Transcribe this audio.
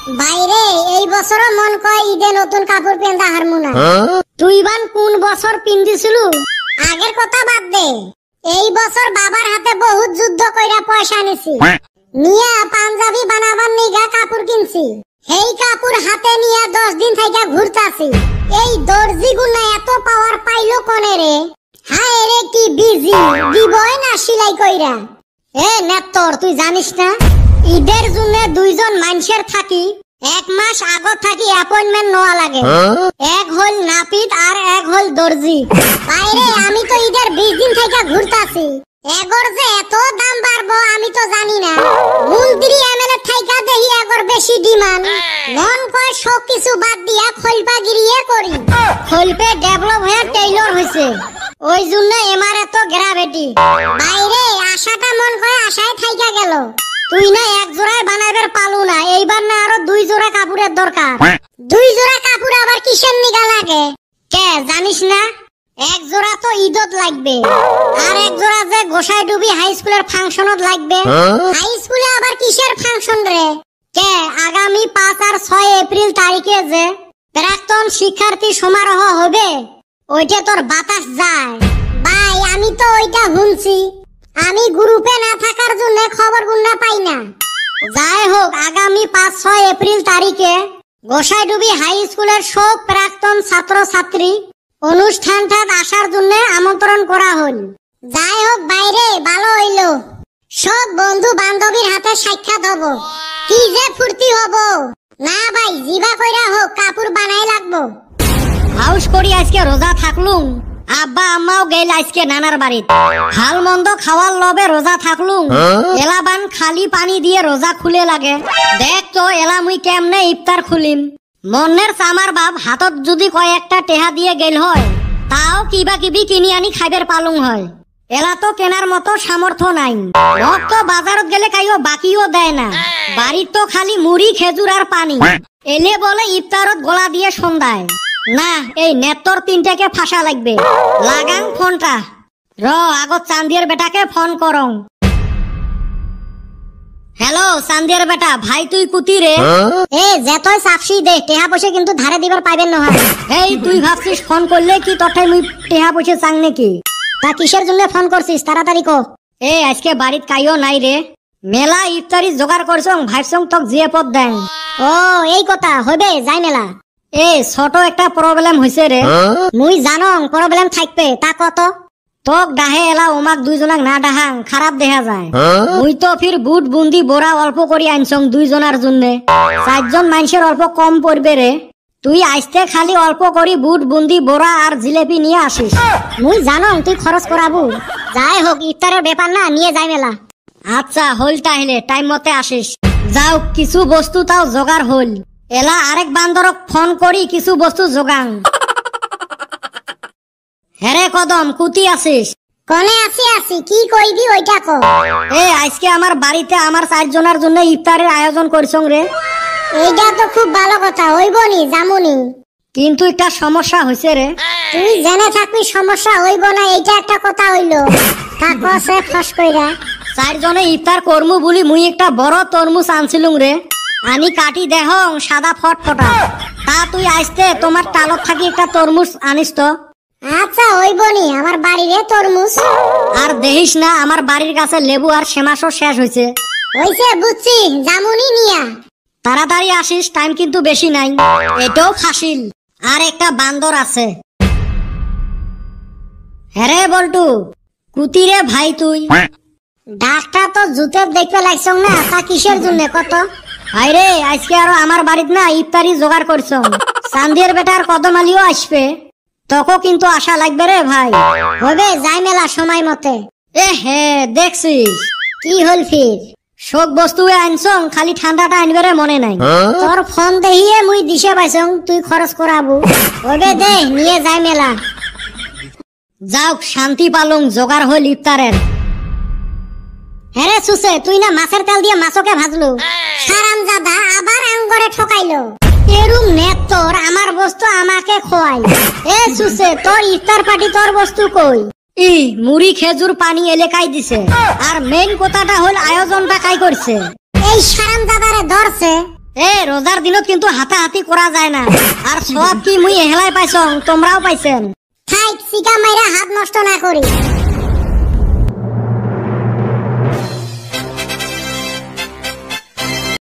বাইরে এই বছর মন কয় ঈদে নতুন কাপড় পেন্দা হারমোনা। তুই বান কোন বছর পিন্দিছিলু? আগের কথা বাদ দে। এই বছর বাবার হাতে বহুত যুদ্ধ কইরা পয়সা নিছি, নিয়া পাঞ্জাবি বানাবার নিগা কাপড় কিনছি। এই কাপড় হাতে নিয়া 10 দিন থাইকা ঘুরতাছি। এই দর্জি গুনা এত পাওয়ার পাইলো কোনে রে? হায় রে কি বিজি দিবই না সিলাই কইরা। এ নেত্তর তুই জানিস না ঈদের জন্য দুইজন মানুষের থাকি 1 মাস আগত থাকি অ্যাপয়েন্টমেন্ট নেওয়া লাগে। এক হল নাপিত আর এক হল দর্জি। বাইরে আমি তো ঈদের 20 দিন থেকে ঘুরতাছি। এগর যে এত দাম বাড়বো আমি তো জানি না। মন্ত্রী এমএলএ থাইকা দেহি এগর বেশি ডিমান্ড। মন কয় সব কিছু বাদ দিয়া খলপা গিরিয়ে করি। খলপে ডেভেলপ হয়ে টেইলর হইছে, ওই জন্য এমার এত গ্রাভিটি। বাইরে আশাটা মন কয় আশায় থাইকা গেল। তুই না এক জোড়ায় বানাইবার পালু না, এইবার না আরো 2 জোড়া কাপড়ের দরকার। 2 জোড়া কাপড় আবার কিসের নিগা লাগে? কে জানিস না? এক জোড়া তো ঈদত লাগবে, আর এক জোড়া যে গোসাইডুবি হাই স্কুলের ফাংশনত লাগবে। হাই স্কুলে আবার কিসের ফাংশন রে? কে আগামী 5 আর 6 এপ্রিল তারিখে যে প্রাক্তন শিক্ষার্থী সমারোহ হবে, ওইটা তোর বাতাস যায়। ভাই আমি তো ওইটা শুনছি, আমি গ্রুপে না থাকার জন্য খবর গুন্না পাই না। যাই হোক আগামী 5-6 এপ্রিল তারিখে গোসাইডুবি হাই স্কুলের সব প্রাক্তন ছাত্র ছাত্রী অনুষ্ঠানটা আসার জন্য আমন্ত্রণ করা হল। যাই হোক বাইরে ভালো হইলো, সব বন্ধু বান্ধবীর হাতে সাক্ষাৎ হব। কি যে ফুর্তি হব না ভাই, জিবা কইরা হোক কাপড় বানাই লাগবো। হাউস করি আজকে রোজা থাকলুম, আব্বা আম্মাও গেল আজকে নানার বাড়িতে। হাল মন্দ খাওয়ার লবে রোজা থাকলুম, এলাবান খালি পানি দিয়ে রোজা খুলে লাগে। দেখ তো এলা মুই কেমনে ইফতার খুলিম। মনের চামার বাপ হাতত যদি কয়েকটা টেহা দিয়ে গেল হয়, তাও কিবা কিবি কিনি আনি খাইবার পালুং হয়। এলা তো কেনার মতো সামর্থ্য নাই। ভক্ত বাজারত গেলে কাইও বাকিও দেয় না, বাড়ির তো খালি মুড়ি খেজুর আর পানি। এলে বলে ইফতারত গোলা দিয়ে সন্ধ্যায়। না এই নেত্তর 3টাকে ফাঁসা লাগবে। লাগাং ফোনটা, র আগত চান্দিয়ার বেটাকে ফোন করং। হ্যালো চান্দিয়ার বেটা, ভাই তুই কুতি রে? এ যেতই সাপসি দে, টেহা পয়সা কিন্তু ধারে দিবার পাইবেন না। এই তুই ভাবছিস ফোন করলে কি তোরটাই মুই টেহা পয়সা চাং নাকি? তা কিসের জন্য ফোন করছিস তাড়াতাড়ি কো। এ আজকে বাড়িত কাইও নাই রে, মেলা ইফতারি জোগাড় করছং, ভাবছং তোক জিয়ে পদ দেন। ও এই কথা হবে যাই মেলা। এ ছোট একটা প্রবলেম হইছে রে। মুই জানং প্রবলেম থাকবে, তা কত? তোক ডাহে এলা ওমাক 2 জনাক না ডাহাং খারাপ দেখা যায়। মুই তো ফির বুট বুন্দি বোরা অল্প করি আনছং 2 জনার জন্য। 4 জন মানুষের অল্প কম পড়বে রে। তুই আইতে খালি অল্প করি বুট বুন্দি বোরা আর জিলেপি নিয়ে আসিস। মুই জানং তুই খরচ করাবো। যাই হোক ইফতারের ব্যাপার না, নিয়ে যাই মেলা। আচ্ছা হল তাহলে টাইম মতে আসিস। যাও কিছু বস্তু তাও জোগাড় হল। এলা আরেক বান্দরক ফোন করি কিছু বস্তু জোগাং। হেরে কদম কুতি আছিস? কোনে আছি কি কইবি ওইটা কো। এ আজকে আমার বাড়িতে আমার 4 জনের জন্য ইফতারের আয়োজন করছং রে। এইটা তো খুব ভালো কথা, হইবনি জামুনি। কিন্তু একটা সমস্যা হইছে রে। তুই জেনে থাকবি সমস্যা হইব না, এইটা একটা কথা হইলো। তা কসে ফস কইরা 4 জনে ইফতার করমু বলি মুই একটা বড় তরমুজ আনছিলুম রে। আমি কাটি দেহং সাদা ফটফটা। তা তুই আইতে তোমার টালত থাকি একটা তরমুজ আনিস তো। আচ্ছা হইবনি, আমার বাড়িরে তরমুজ। আর দেখিস না আমার বাড়ির কাছে লেবু আর সেমাসও শেষ হইছে। হইছে বুঝছি, জামুনি নিয়া তাড়াতাড়ি আসিস, টাইম কিন্তু বেশি নাই। এটাও ফাসিল, আর একটা বান্দর আছে। হ্যারে বল্টু কুতিরে ভাই তুই? ডাক্তার তো জুতের দেখতে লাগছং না, তা কিসের জন্য কত? ভাইরে আজকে আরো আমার বাড়িতে না ইফতারি জোগাড় করছং। চান্দিয়ার বেটার কদম আলীও আসবে, তোকে কিন্তু আশা লাগবে রে ভাই। হবে যাই মেলা সময় মতে। এ হে দেখছিস কি হল ফির? শোক বস্তু আনছং, খালি ঠান্ডাটা আনবে মনে নাই। তোর ফোন দেখিয়ে মুই দিশে পাইছং তুই খরচ করাবো। হবে দে নিয়ে যাই মেলা। যাও শান্তি পালং, জোগাড় হল ইফতারের। হ্যাঁ সুসে তুই না মাছের তেল দিয়ে মাছকে ভাজলু। হারামজাদা আবার আঙ্গরে ঠকাইলো। এরুম নেত তোর আমার বস্তু আমাকে খোয়াই। এ সুসে তোর ইফতার পার্টি তোর বস্তু কই? ই মুড়ি খেজুর পানি এলাকায় দিছে, আর মেইন কথাটা হল আয়োজনটা কাই করছে। এই হারামজাদারে ধরছে এ রোজার দিনত কিন্তু হাতাহাতি করা যায় না, আর সব কি মুই এহলাই পাইছং, তোমরাও পাইছেন। থাইক সিকা মাইরা হাত নষ্ট না করি।